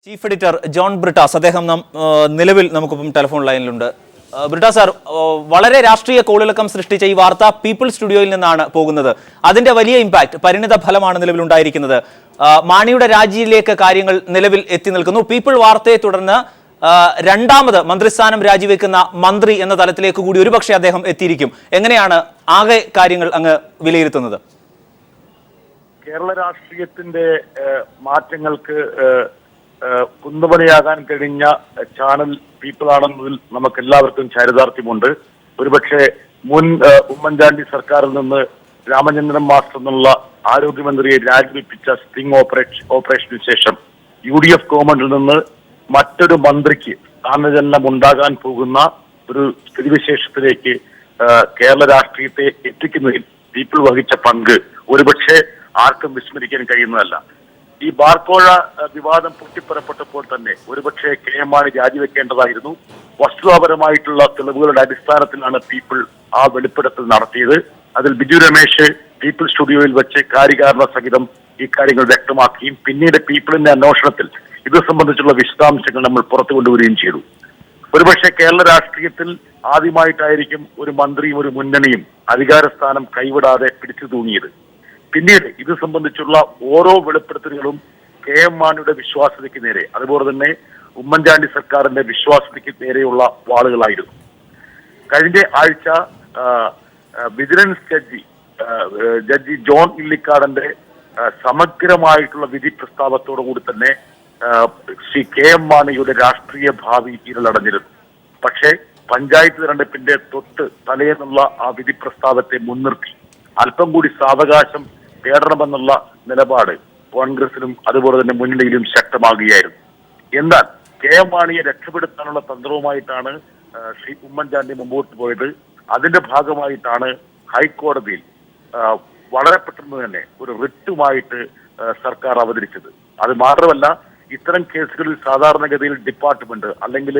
Chief editor John Brittas അദ്ദേഹം നിലവിൽ നമുക്കിപ്പം ടെലിഫോൺ ലൈനിലുണ്ട്. ബ്രിട്ടാസ് സാർ, വളരെ രാഷ്ട്രീയ കോളിളക്കം സൃഷ്ടിച്ച ഈ വാർത്ത പീപ്പിൾസ് സ്റ്റുഡിയോയിൽ നിന്നാണ് പോകുന്നത്. അതിന്റെ വലിയ ഇമ്പാക്ട്, പരിണിത ഫലമാണ് നിലവിൽ ഉണ്ടായിരിക്കുന്നത്. മാണിയുടെ രാജിയിലേക്ക് കാര്യങ്ങൾ നിലവിൽ എത്തി നിൽക്കുന്നു. പീപ്പിൾ വാർത്തയെ തുടർന്ന് രണ്ടാമത് മന്ത്രിസ്ഥാനം രാജിവെക്കുന്ന മന്ത്രി എന്ന തലത്തിലേക്ക് കൂടി ഒരുപക്ഷെ അദ്ദേഹം എത്തിയിരിക്കും. എങ്ങനെയാണ് ആകെ കാര്യങ്ങൾ അങ്ങ് വിലയിരുത്തുന്നത്? കേരള രാഷ്ട്രീയത്തിന്റെ മാറ്റങ്ങൾക്ക് കുന്നുപണിയാകാൻ കഴിഞ്ഞ ചാനൽ പീപ്പിൾ ആണെന്നതിൽ നമുക്ക് എല്ലാവർക്കും ചരിതാർത്ഥ്യമുണ്ട്. ഒരുപക്ഷെ മുൻ ഉമ്മൻചാണ്ടി സർക്കാരിൽ നിന്ന് രാമചന്ദ്രൻ മാസ്റ്റർ എന്നുള്ള ആരോഗ്യമന്ത്രിയെ രാജിവെപ്പിച്ച സ്റ്റിംഗ് ഓപ്പറേഷന് ശേഷം UDF ഗവൺമെന്റിൽ നിന്ന് മറ്റൊരു മന്ത്രിക്ക് സ്ഥാനചലനം ഉണ്ടാകാൻ പോകുന്ന ഒരു സ്ഥിതിവിശേഷത്തിലേക്ക് കേരള രാഷ്ട്രീയത്തെ എത്തിക്കുന്നതിൽ പീപ്പിൾ വഹിച്ച പങ്ക് ഒരുപക്ഷെ ആർക്കും വിസ്മരിക്കാൻ കഴിയുന്നതല്ല. ഈ ബാർക്കോഴ വിവാദം പൊട്ടിപ്പുറപ്പെട്ടപ്പോൾ തന്നെ ഒരുപക്ഷെ KM മാണി രാജിവെക്കേണ്ടതായിരുന്നു. വസ്തുതാപരമായിട്ടുള്ള തെളിവുകളുടെ അടിസ്ഥാനത്തിലാണ് പീപ്പിൾ ആ വെളിപ്പെടുത്തൽ നടത്തിയത്. അതിൽ ബിജു രമേശ് പീപ്പിൾ സ്റ്റുഡിയോയിൽ വെച്ച് കാര്യകാരണ സഹിതം ഈ കാര്യങ്ങൾ വ്യക്തമാക്കുകയും പിന്നീട് പീപ്പിളിന്റെ അന്വേഷണത്തിൽ ഇത് സംബന്ധിച്ചുള്ള വിശദാംശങ്ങൾ നമ്മൾ പുറത്തു കൊണ്ടുവരികയും ചെയ്തു. ഒരുപക്ഷെ കേരള രാഷ്ട്രീയത്തിൽ ആദ്യമായിട്ടായിരിക്കും ഒരു മന്ത്രിയും ഒരു മുന്നണിയും അധികാരസ്ഥാനം കൈവിടാതെ പിടിച്ചു തൂങ്ങിയത്. പിന്നീട് ഇത് സംബന്ധിച്ചുള്ള ഓരോ വെളിപ്പെടുത്തലുകളും KM മാണിയുടെ വിശ്വാസ്യതയ്ക്ക് നേരെ, അതുപോലെ തന്നെ ഉമ്മൻചാണ്ടി സർക്കാരിന്റെ വിശ്വാസ്യതയ്ക്ക് നേരെയുള്ള വാളുകളായിരുന്നു. കഴിഞ്ഞ ആഴ്ച വിജിലൻസ് ജഡ്ജി ജോൺ ഇല്ലിക്കാടന്റെ സമഗ്രമായിട്ടുള്ള വിധി പ്രസ്താവത്തോടു കൂടി തന്നെ ശ്രീ KM മാണിയുടെ രാഷ്ട്രീയ ഭാവി ഇരുളടഞ്ഞിരുന്നു. പക്ഷേ പഞ്ചായത്ത് തെരഞ്ഞെടുപ്പിന്റെ തൊട്ട് തലേന്നുള്ള ആ വിധി പ്രസ്താവത്തെ മുൻനിർത്തി അല്പം കൂടി സാവകാശം തേടണമെന്നുള്ള നിലപാട് കോൺഗ്രസിലും അതുപോലെ തന്നെ മുന്നണിയിലും ശക്തമാകുകയായിരുന്നു. എന്നാൽ KM മാണിയെ രക്ഷപ്പെടുത്താനുള്ള തന്ത്രവുമായിട്ടാണ് ശ്രീ ഉമ്മൻചാണ്ടി മുമ്പോട്ട് പോയത്. അതിന്റെ ഭാഗമായിട്ടാണ് ഹൈക്കോടതിയിൽ വളരെ പെട്ടെന്ന് തന്നെ ഒരു റിട്ടുമായിട്ട് സർക്കാർ അവതരിച്ചത്. അത് മാത്രമല്ല, ഇത്തരം കേസുകളിൽ സാധാരണഗതിയിൽ ഡിപ്പാർട്ട്മെന്റ് അല്ലെങ്കിൽ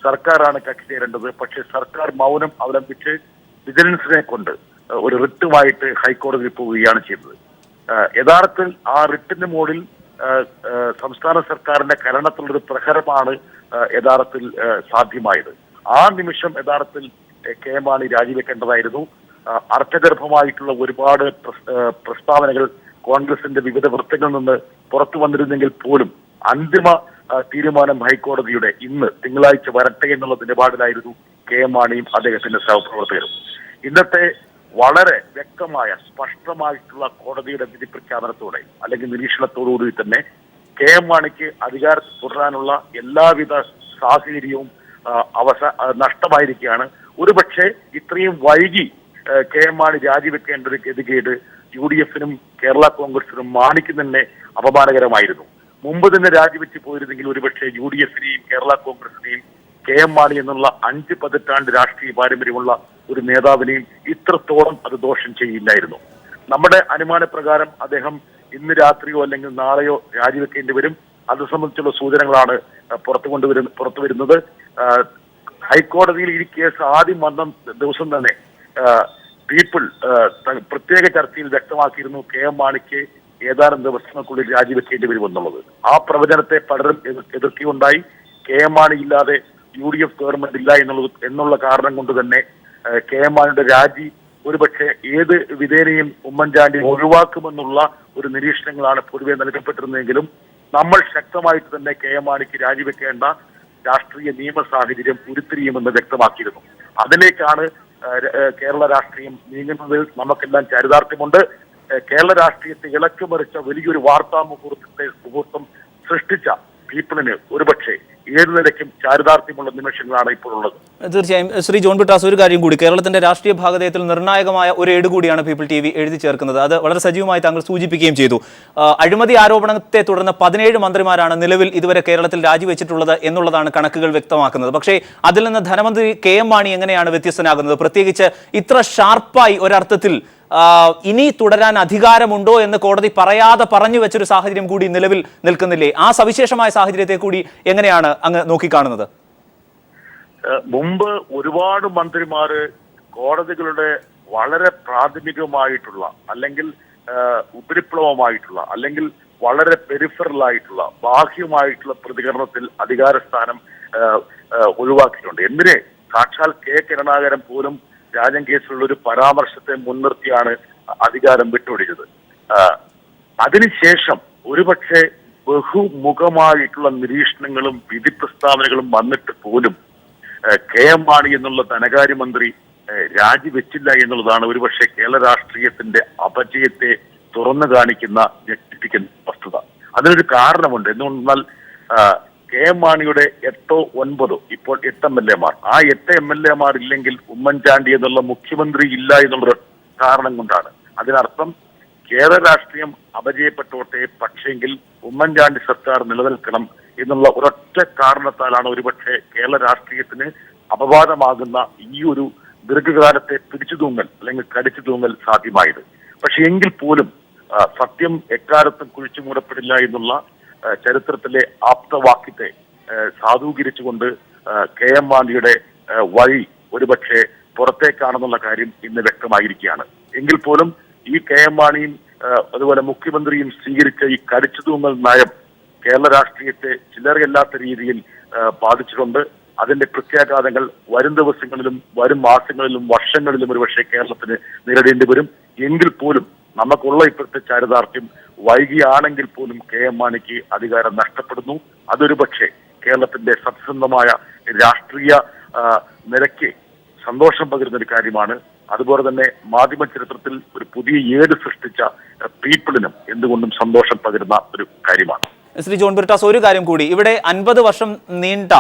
സർക്കാരാണ് കക്ഷി ചേരേണ്ടത്. പക്ഷേ സർക്കാർ മൗനം അവലംബിച്ച് വിജിലൻസിനെ കൊണ്ട് ഒരു റിട്ടുമായിട്ട് ഹൈക്കോടതിയിൽ പോവുകയാണ് ചെയ്തത്. യഥാർത്ഥത്തിൽ ആ റിട്ടിന്റെ മുകളിൽ സംസ്ഥാന സർക്കാരിന്റെ കരണത്തിലൊരു പ്രഹരമാണ് യഥാർത്ഥത്തിൽ സാധ്യമായത്. ആ നിമിഷം യഥാർത്ഥത്തിൽ KM മാണി രാജിവെക്കേണ്ടതായിരുന്നു. അർത്ഥഗർഭമായിട്ടുള്ള ഒരുപാട് പ്രസ്താവനകൾ കോൺഗ്രസിന്റെ വിവിധ വൃത്തങ്ങളിൽ നിന്ന് പുറത്തു വന്നിരുന്നെങ്കിൽ പോലും അന്തിമ തീരുമാനം ഹൈക്കോടതിയുടെ ഇന്ന് തിങ്കളാഴ്ച വരട്ടെ എന്നുള്ള നിലപാടിലായിരുന്നു KM മാണിയും അദ്ദേഹത്തിന്റെ സഹപ്രവർത്തകരും. ഇന്നത്തെ വളരെ വ്യക്തമായ സ്പഷ്ടമായിട്ടുള്ള കോടതിയുടെ വിധി പ്രഖ്യാപനത്തോടെ അല്ലെങ്കിൽ നിരീക്ഷണത്തോടുകൂടി തന്നെ KM മാണിക്ക് അധികാരത്തിൽ തുടരാനുള്ള എല്ലാവിധ സാഹചര്യവും നഷ്ടമായിരിക്കുകയാണ്. ഒരുപക്ഷെ ഇത്രയും വൈകി KM മാണി രാജിവെക്കേണ്ട ഒരു ഗതികേട് UDFനും കേരള കോൺഗ്രസിനും മാണിക്കും തന്നെ അപമാനകരമായിരുന്നു. മുമ്പ് തന്നെ രാജിവെച്ച് പോയിരുന്നെങ്കിൽ ഒരുപക്ഷെ UDFനെയും കേരള കോൺഗ്രസിനെയും KM മാണി എന്നുള്ള 5 പതിറ്റാണ്ട് രാഷ്ട്രീയ പാരമ്പര്യമുള്ള ഒരു നേതാവിനെയും ഇത്രത്തോളം അത് ദോഷം ചെയ്യില്ലായിരുന്നു. നമ്മുടെ അനുമാനപ്രകാരം അദ്ദേഹം ഇന്ന് രാത്രിയോ അല്ലെങ്കിൽ നാളെയോ രാജിവെക്കേണ്ടി വരും. അത് സംബന്ധിച്ചുള്ള സൂചനകളാണ് പുറത്തു വരുന്നത്. ഹൈക്കോടതിയിൽ ഈ കേസ് ആദ്യം വന്ന ദിവസം തന്നെ പീപ്പിൾ പ്രത്യേക ചർച്ചയിൽ വ്യക്തമാക്കിയിരുന്നു KM മാണിക്ക് ഏതാനും ദിവസങ്ങൾക്കുള്ളിൽ രാജിവെക്കേണ്ടി വരുമെന്നുള്ളത്. ആ പ്രവചനത്തെ പലരും എതിർക്കുകയുണ്ടായി. KM മാണി ഇല്ലാതെ UDF ഗവൺമെന്റ് ഇല്ല എന്നുള്ള കാരണം കൊണ്ട് തന്നെ KM മാണിയുടെ രാജി ഒരുപക്ഷെ ഏത് വിധേനയും ഉമ്മൻചാണ്ടി ഒഴിവാക്കുമെന്നുള്ള ഒരു നിരീക്ഷണങ്ങളാണ് പൊതുവെ നൽകപ്പെട്ടിരുന്നെങ്കിലും നമ്മൾ ശക്തമായിട്ട് തന്നെ KM മാണിക്ക് രാജിവെക്കേണ്ട രാഷ്ട്രീയ നിയമ സാഹചര്യം ഉരുത്തിരിയുമെന്ന് വ്യക്തമാക്കിയിരുന്നു. അതിലേക്കാണ് കേരള രാഷ്ട്രീയം നീങ്ങുന്നതിൽ നമുക്കെല്ലാം ചരിതാർത്ഥ്യമുണ്ട്. കേരള രാഷ്ട്രീയത്തെ ഇളക്കിമറിച്ച വലിയൊരു വാർത്താ മുഹൂർത്തം സൃഷ്ടിച്ച പീപ്പിളിന് ഒരുപക്ഷെ ഏതു നിലയ്ക്കും ചാരിതാർത്ഥ്യമുള്ള നിമിഷങ്ങളാണ് ഇപ്പോൾ ഉള്ളത്. തീർച്ചയായും ശ്രീ ജോൺ ബ്രിട്ടാസ്, ഒരു കാര്യം കൂടി, കേരളത്തിന്റെ രാഷ്ട്രീയ ഭാഗതയത്തിൽ നിർണായകമായ ഒരു ഏട് കൂടിയാണ് പീപ്പിൾ TV എഴുതി ചേർക്കുന്നത്. അത് വളരെ സജീവമായി താങ്കൾ സൂചിപ്പിക്കുകയും ചെയ്തു. അഴിമതി ആരോപണത്തെ തുടർന്ന് 17 മന്ത്രിമാരാണ് നിലവിൽ ഇതുവരെ കേരളത്തിൽ രാജിവെച്ചിട്ടുള്ളത് എന്നുള്ളതാണ് കണക്കുകൾ വ്യക്തമാക്കുന്നത്. പക്ഷേ അതിൽ നിന്ന് ധനമന്ത്രി KM മാണി എങ്ങനെയാണ് വ്യത്യസ്തനാകുന്നത്? പ്രത്യേകിച്ച് ഇത്ര ഷാർപ്പായി ഒരർത്ഥത്തിൽ ഇനി തുടരാൻ അധികാരമുണ്ടോ എന്ന് കോടതി പറയാതെ പറഞ്ഞു വെച്ചൊരു സാഹചര്യം കൂടി നിലവിൽ നിൽക്കുന്നില്ലേ? ആ സവിശേഷമായ സാഹചര്യത്തെ കൂടി എങ്ങനെയാണ് അങ്ങ് നോക്കിക്കാണുന്നത്? മുമ്പ് ഒരുപാട് മന്ത്രിമാര് കോടതികളുടെ വളരെ പ്രാഥമികമായിട്ടുള്ള അല്ലെങ്കിൽ ഉപരിപ്ലവമായിട്ടുള്ള അല്ലെങ്കിൽ വളരെ പെരിഫറലായിട്ടുള്ള ബാഹ്യമായിട്ടുള്ള പ്രതികരണത്തിൽ അധികാര സ്ഥാനം ഒഴിവാക്കിയിട്ടുണ്ട്. എന്തിനെ സാക്ഷാൽ കെ കരുണാകരൻ പോലും രാജൻ കേസിലുള്ള ഒരു പരാമർശത്തെ മുൻനിർത്തിയാണ് അധികാരം വിട്ടുപിടിച്ചത്. അതിനുശേഷം ഒരുപക്ഷെ ബഹുമുഖമായിട്ടുള്ള നിരീക്ഷണങ്ങളും വിധി പ്രസ്താവനകളും വന്നിട്ട് പോലും കെ എം മാണി എന്നുള്ള ധനകാര്യമന്ത്രി രാജിവെച്ചില്ല എന്നുള്ളതാണ് ഒരുപക്ഷെ കേരള രാഷ്ട്രീയത്തിന്റെ അപജയത്തെ തുറന്നു കാണിക്കുന്ന ഞെട്ടിപ്പിക്കുന്ന വസ്തുത. അതിനൊരു കാരണമുണ്ട്. എന്തുകൊണ്ടെന്നാൽ കെ എം മാണിയുടെ 8 or 9 ഇപ്പോൾ 8 MLA-മാർ, ആ 8 MLA-മാർ ഇല്ലെങ്കിൽ ഉമ്മൻചാണ്ടി എന്നുള്ള മുഖ്യമന്ത്രി ഇല്ല എന്നുള്ള കാരണം കൊണ്ടാണ്. അതിനർത്ഥം കേരള രാഷ്ട്രീയം അപജയപ്പെട്ടോട്ടെ, പക്ഷേങ്കിൽ ഉമ്മൻചാണ്ടി സർക്കാർ നിലനിൽക്കണം എന്നുള്ള ഒരൊറ്റ കാരണത്താലാണ് ഒരുപക്ഷെ കേരള രാഷ്ട്രീയത്തിന് അപവാദമാകുന്ന ഈ ഒരു ദീർഘകാലത്തെ പിടിച്ചു തൂങ്ങൽ അല്ലെങ്കിൽ കടിച്ചു തൂങ്ങൽ സാധ്യമായത്. പക്ഷെ എങ്കിൽ പോലും സത്യം എക്കാലത്തും കുഴിച്ചു മൂടപ്പെടില്ല എന്നുള്ള ചരിത്രത്തിലെ ആപ്തവാക്യത്തെ സാധൂകരിച്ചുകൊണ്ട് കെ എം മാണിയുടെ വഴി ഒരുപക്ഷെ പുറത്തേക്കാണെന്നുള്ള കാര്യം ഇന്ന് വ്യക്തമായിരിക്കുകയാണ്. എങ്കിൽ പോലും ഈ കെ എം മാണിയും അതുപോലെ മുഖ്യമന്ത്രിയും സ്വീകരിച്ച ഈ കടിച്ചു തൂങ്ങൽ നയം കേരള രാഷ്ട്രീയത്തെ ചില്ലറയല്ലാത്ത രീതിയിൽ ബാധിച്ചിട്ടുണ്ട്. അതിന്റെ പ്രത്യാഘാതങ്ങൾ വരും ദിവസങ്ങളിലും വരും മാസങ്ങളിലും വർഷങ്ങളിലും ഒരുപക്ഷെ കേരളത്തിന് നേരിടേണ്ടി വരും. എങ്കിൽ പോലും നമുക്കുള്ള ഇപ്പോഴത്തെ ചാരിതാർത്ഥ്യം വൈകിയാണെങ്കിൽ പോലും കെ എം മാണിക്ക് അധികാരം നഷ്ടപ്പെടുന്നു. അതൊരു പക്ഷേ കേരളത്തിന്റെ സത്യസന്ധമായ രാഷ്ട്രീയ നിലയ്ക്ക് സന്തോഷം പകരുന്ന ഒരു കാര്യമാണ്. അതുപോലെ തന്നെ മാധ്യമ ചരിത്രത്തിൽ ഒരു പുതിയ ഏട് സൃഷ്ടിച്ച പീപ്പിളിനും എന്തുകൊണ്ടും സന്തോഷം പകരുന്ന ഒരു കാര്യമാണ്. ശ്രീ ജോൺ ബ്രിട്ടാസ്, ഒരു കാര്യം കൂടി. ഇവിടെ 50 വർഷം നീണ്ട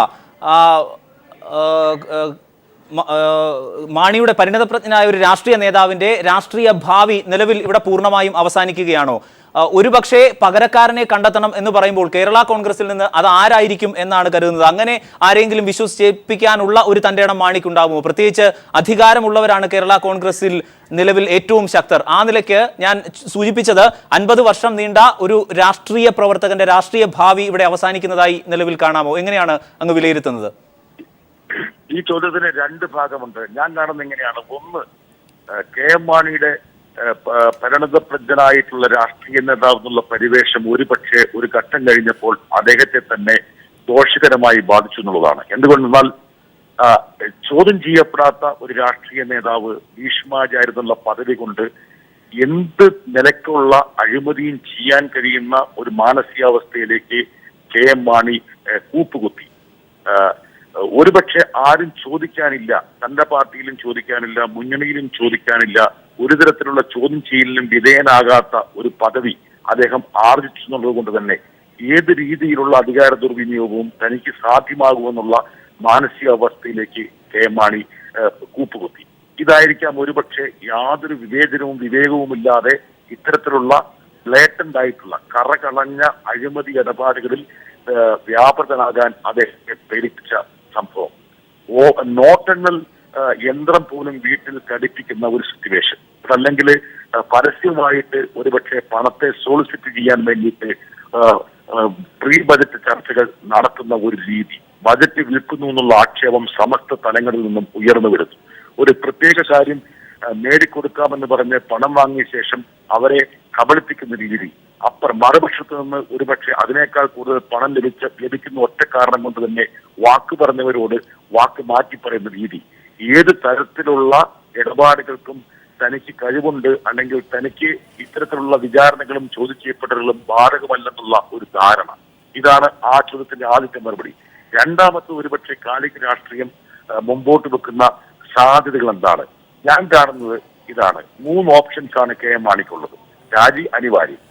മാണിയുടെ പരിണതപ്രജ്ഞനായ ഒരു രാഷ്ട്രീയ നേതാവിന്റെ രാഷ്ട്രീയ ഭാവി നിലവിൽ ഇവിടെ പൂർണ്ണമായും അവസാനിക്കുകയാണോ? ഒരുപക്ഷെ പകരക്കാരനെ കണ്ടെത്തണം എന്ന് പറയുമ്പോൾ കേരള കോൺഗ്രസിൽ നിന്ന് അത് ആരായിരിക്കും എന്നാണ് കരുതുന്നത്? അങ്ങനെ ആരെങ്കിലും വിശ്വസിപ്പിക്കാനുള്ള ഒരു തന്റെ ഇടം മാണിക്കുണ്ടാകുമോ? പ്രത്യേകിച്ച് അധികാരമുള്ളവരാണ് കേരള കോൺഗ്രസിൽ നിലവിൽ ഏറ്റവും ശക്തർ. ആ നിലയ്ക്ക് ഞാൻ സൂചിപ്പിച്ചത് 50 വർഷം നീണ്ട ഒരു രാഷ്ട്രീയ പ്രവർത്തകന്റെ രാഷ്ട്രീയ ഭാവി ഇവിടെ അവസാനിക്കുന്നതായി നിലവിൽ കാണാമോ? എങ്ങനെയാണ് അങ്ങ് വിലയിരുത്തുന്നത്? ഈ ചോദ്യത്തിന് 2 ഭാഗമുണ്ട്. ഞാൻ കാണുന്നത് എങ്ങനെയാണ്. ഒന്ന്, കെ എം മാണിയുടെ പരിണതപ്രജ്ഞനായിട്ടുള്ള രാഷ്ട്രീയ നേതാവ് എന്നുള്ള പരിവേഷം ഒരുപക്ഷെ ഒരു ഘട്ടം കഴിഞ്ഞപ്പോൾ അദ്ദേഹത്തെ തന്നെ ദോഷകരമായി ബാധിച്ചു എന്നുള്ളതാണ്. എന്തുകൊണ്ടെന്നാൽ ചോദ്യം ചെയ്യപ്പെടാത്ത ഒരു രാഷ്ട്രീയ നേതാവ് ഭീഷ്മാചാര്യ എന്നുള്ള പദവി കൊണ്ട് എന്ത് നിലക്കുള്ള അഴിമതിയും ചെയ്യാൻ കഴിയുന്ന ഒരു മാനസികാവസ്ഥയിലേക്ക് കെ എം മാണി കൂപ്പുകുത്തി. ഒരുപക്ഷെ ആരും ചോദിക്കാനില്ല, തന്റെ പാർട്ടിയിലും ചോദിക്കാനില്ല, മുന്നണിയിലും ചോദിക്കാനില്ല, ഒരു തരത്തിലുള്ള ചോദ്യം ചെയ്യലിനും വിധേയനാകാത്ത ഒരു പദവി അദ്ദേഹം ആർജിച്ചു എന്നുള്ളത് കൊണ്ട് തന്നെ ഏത് രീതിയിലുള്ള അധികാര ദുർവിനിയോഗവും തനിക്ക് സാധ്യമാകുമെന്നുള്ള മാനസികാവസ്ഥയിലേക്ക് കെ എം മാണി കൂപ്പുകുത്തി. ഇതായിരിക്കാം ഒരുപക്ഷെ യാതൊരു വിവേചനവും വിവേകവുമില്ലാതെ ഇത്തരത്തിലുള്ള ബ്ലേറ്റന്റ് ആയിട്ടുള്ള കറകളഞ്ഞ അഴിമതി ഇടപാടുകളിൽ വ്യാപൃതനാകാൻ അദ്ദേഹത്തെ പ്രേരിപ്പിച്ച സംഭവം. നോട്ടെണ്ണൽ യന്ത്രം പോലും വീട്ടിൽ ഘടിപ്പിക്കുന്ന ഒരു സിറ്റുവേഷൻ. അതല്ലെങ്കിൽ പരസ്യമായിട്ട് ഒരുപക്ഷെ പണത്തെ സോളിസിറ്റ് ചെയ്യാൻ വേണ്ടിയിട്ട് പ്രീ ബജറ്റ് ചർച്ചകൾ നടത്തുന്ന ഒരു രീതി, ബജറ്റ് വിൽക്കുന്നു എന്നുള്ള ആക്ഷേപം സമസ്ത തലങ്ങളിൽ നിന്നും ഉയർന്നു വരുന്നു. ഒരു പ്രത്യേക കാര്യം നേടിക്കൊടുക്കാമെന്ന് പറഞ്ഞ് പണം വാങ്ങിയ ശേഷം അവരെ കബളിപ്പിക്കുന്ന രീതി, മറുപക്ഷത്ത് നിന്ന് ഒരുപക്ഷെ അതിനേക്കാൾ കൂടുതൽ പണം ലഭിക്കുന്ന ഒറ്റ കാരണം കൊണ്ട് തന്നെ വാക്ക് പറഞ്ഞവരോട് വാക്ക് മാറ്റി പറയുന്ന രീതി, ഏത് തരത്തിലുള്ള ഇടപാടുകൾക്കും തനിക്ക് കഴിവുണ്ട് അല്ലെങ്കിൽ തനിക്ക് ഇത്തരത്തിലുള്ള വിചാരണകളും ചോദ്യം ചെയ്യപ്പെട്ടവர்களுം ബാധകമല്ലെന്നുള്ള ഒരു ധാരണ. ഇതാണ് ആ ചോദ്യത്തിന്റെ ആദ്യത്തെ മറുപടി. രണ്ടാമത്തെ ഒരുപക്ഷെ കാലിക രാഷ്ട്രീയം മുമ്പോട്ട് വെക്കുന്ന സാധ്യതകൾ എന്താണ്? ഞാൻ കാണുന്നത് ഇതാണ്. 3 ഓപ്ഷൻസ് ആണ് കെ എം മാണിക്കുള്ളത്. രാജി അനിവാര്യം.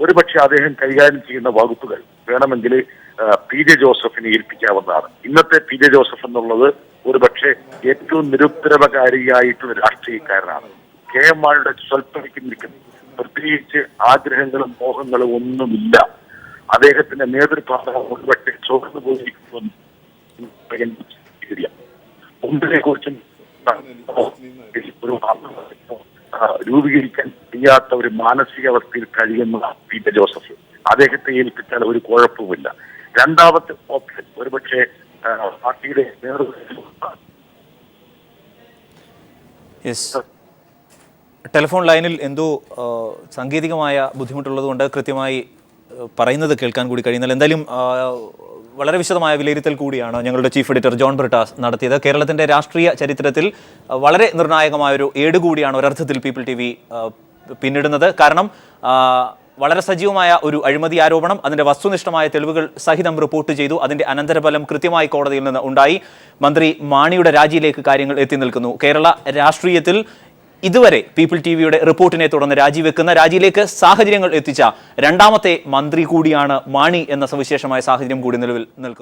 ഒരുപക്ഷെ അദ്ദേഹം കൈകാര്യം ചെയ്യുന്ന വകുപ്പുകൾ വേണമെങ്കിൽ പി ജെ ജോസഫിനെ ഏൽപ്പിക്കാവുന്നതാണ്. ഇന്നത്തെ പി ജെ ജോസഫ് എന്നുള്ളത് ഒരുപക്ഷെ ഏറ്റവും നിരുത്തരവകാരിയായിട്ടുള്ള രാഷ്ട്രീയക്കാരനാണ്. കെ എം മാണിയുടെ സ്വൽപ്പനിക്ക് നിൽക്കുന്നു. പ്രത്യേകിച്ച് ആഗ്രഹങ്ങളും മോഹങ്ങളും ഒന്നുമില്ല. അദ്ദേഹത്തിന്റെ നേതൃത്വം ഒരുപക്ഷെ ചോർന്നു പോയിരിക്കുന്നു. ഒന്നിനെ കുറിച്ചും ഒരു രൂപീകരിക്കാൻ ചെയ്യാത്ത ഒരു മാനസികാവസ്ഥയിൽ കഴിയുന്ന പി ജെ ജോസഫ്, അദ്ദേഹത്തെ ഏൽപ്പിച്ചാൽ ഒരു കുഴപ്പവുമില്ല. രണ്ടാമത്തെ ഓപ്ഷൻ ഒരുപക്ഷെ പാർട്ടിയുടെ നേതൃത്വം. ടെലിഫോൺ ലൈനിൽ എന്തോ സാങ്കേതികമായ ബുദ്ധിമുട്ടുള്ളത് കൊണ്ട് കൃത്യമായി പറയുന്നത് കേൾക്കാൻ കൂടി കഴിയുന്നില്ല. എന്തായാലും വളരെ വിശദമായ വിലയിരുത്തൽ കൂടിയാണ് ഞങ്ങളുടെ ചീഫ് എഡിറ്റർ ജോൺ ബ്രിട്ടാസ് നടത്തിയത്. കേരളത്തിൻ്റെ രാഷ്ട്രീയ ചരിത്രത്തിൽ വളരെ നിർണായകമായൊരു ഏട് കൂടിയാണ് ഒരർത്ഥത്തിൽ പീപ്പിൾ ടി വി പിന്നിടുന്നത്. കാരണം വളരെ സജീവമായ ഒരു അഴിമതി ആരോപണം, അതിൻ്റെ വസ്തുനിഷ്ഠമായ തെളിവുകൾ സഹിതം റിപ്പോർട്ട് ചെയ്തു. അതിൻ്റെ അനന്തരഫലം കൃത്യമായി കോടതിയിൽ നിന്ന് ഉണ്ടായി. മന്ത്രി മാണിയുടെ രാജിയിലേക്ക് കാര്യങ്ങൾ എത്തി നിൽക്കുന്നു. കേരള രാഷ്ട്രീയത്തിൽ ഇതുവരെ പീപ്പിൾ ടി വിയുടെ റിപ്പോർട്ടിനെ തുടർന്ന് രാജിയിലേക്ക് സാഹചര്യങ്ങൾ എത്തിച്ച രണ്ടാമത്തെ മന്ത്രി കൂടിയാണ് മാണി എന്ന സവിശേഷമായ സാഹചര്യം കൂടി നിലവിൽ നിൽക്കുന്നു.